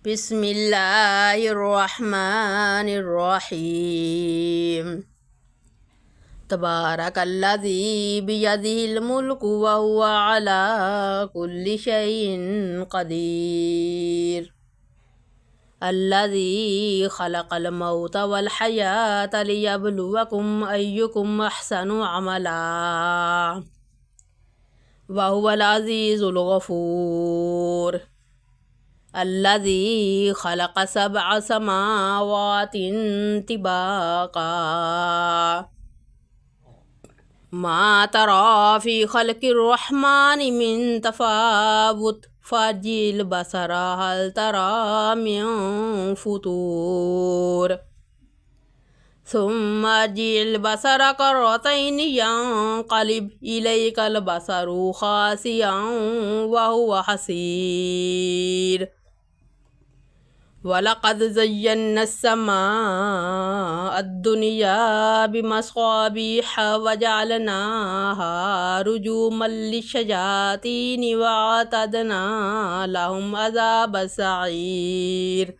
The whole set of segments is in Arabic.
بسم الله الرحمن الرحيم تبارك الذي بيده الملك وهو على كل شيء قدير الذي خلق الموت والحياة ليبلوكم أيكم أحسن عملا وهو العزيز الغفور الذي خلق 7 سماوات طباقا ما ترى في خلق الرحمن من تفاوت فارجع البصر هل ترى من فطور ثم ارجع البصر كرتين ينقلب إليك البصر خاسئا وهو حسير ولقد زينا السماء الدنيا بمصابيح وجعلناها رجوما للشياطين وأعتدنا لهم عذاب السعير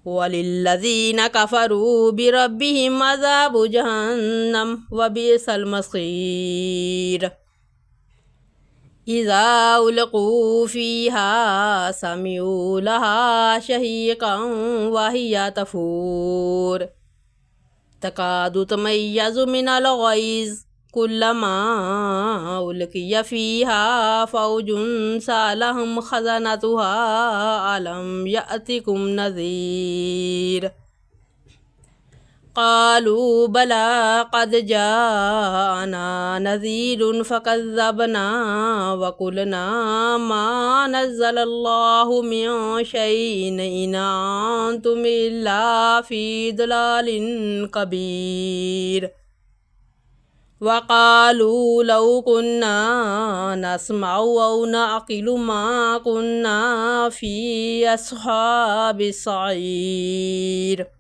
وللذين كفروا بربهم عذاب جهنم وبئس المصير إذا ألقوا فيها سمعوا لها شهيقا وهي تفور تكاد تميز من الغيظ كلما ألقي فيها فوج سألهم خزنتها ألم يأتكم نذير قالوا بلى قد جاءنا نذير فكذبنا وقلنا ما نزل الله من شيء إن أنتم إلا في ضلال كبير وقالوا لو كنا نسمع أو نعقل ما كنا في أصحاب السعير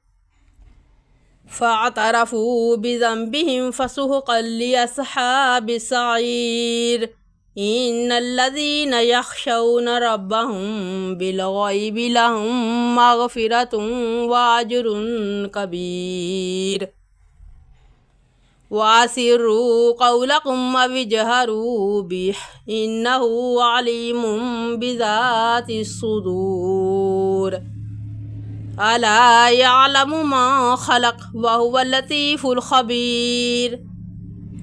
فاعترفوا بذنبهم فسحقا لأصحاب السعير إن الذين يخشون ربهم بالغيب لهم مغفرة وأجر كبير وأسروا قولكم أو اجهروا به إنه عليم بذات الصدور ألا يعلم ما خلق وهو اللطيف الخبير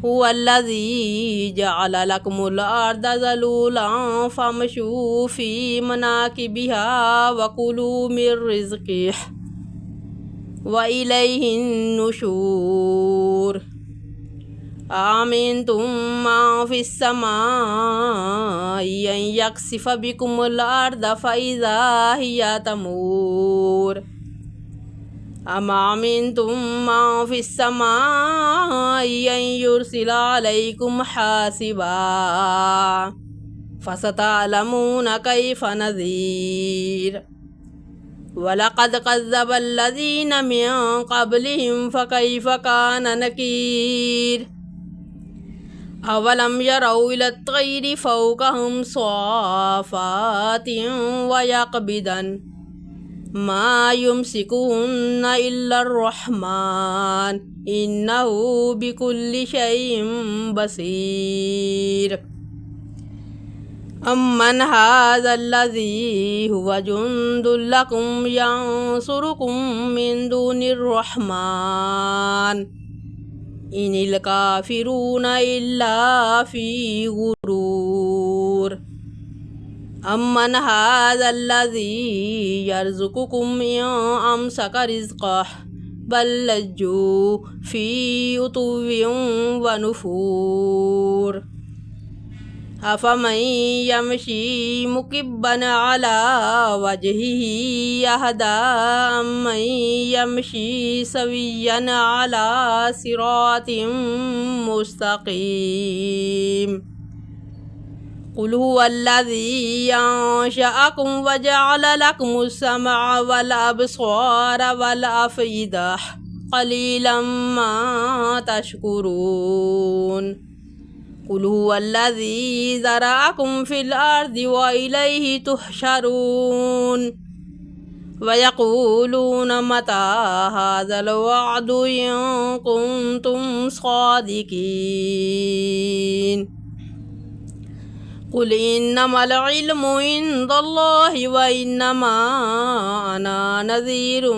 هو الذي جعل لكم الأرض ذلولا فامشوا في مناكبها وكلوا من رزقه وإليه النشور أأمنتم من في السماء أن يخسف بكم الأرض فإذا هي تمور أم أمنتم من في السماء أن يرسل عليكم حاسبا فستعلمون كيف نذير ولقد كذب الذين من قبلهم فكيف كان نكير أولم يروا إلى الطير فوقهم صافات ويقبضن ما يمسكهن إلا الرحمن إنه بكل شيء بصير أمن هذا الذي هو جند لكم ينصركم من دون الرحمن إن الكافرون إلا في غرور أمن هذا الذي يرزقكم إن أمسك رزقه بل لجوا في عتو ونفور أفمن يمشي مكبا على وجهه يهدى أمن يمشي سويا على صراط مستقيم قل هو الذي أنشأكم وجعل لكم السمع والأبصار والأفئدة قليلا ما تشكرون قل هو الذي ذرأكم في الأرض وإليه تحشرون ويقولون متى هذا الوعد إن كنتم صادقين قل إنما العلم عند الله وإنما أنا نذير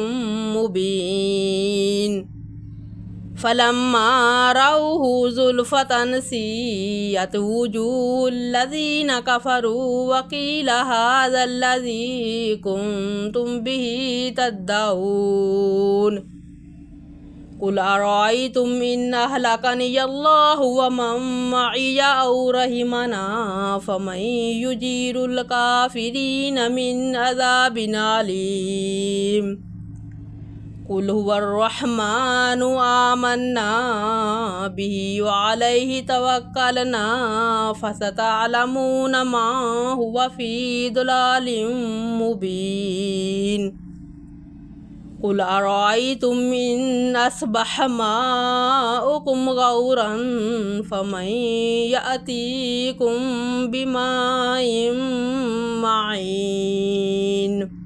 مبين فلما رأوه زلفة سيئت وجوه الذين كفروا وقيل هذا الذي كنتم به تدعون قل أرأيتم إن أهلكني الله ومن معي أو رحمنا فمن يجير الكافرين من عذاب أليم قل هو الرحمن آمنا به وعليه توكلنا فستعلمون ما هو في ضلال مبين قل أرأيتم إن أصبح ماؤكم غورا فمن يأتيكم بماء معين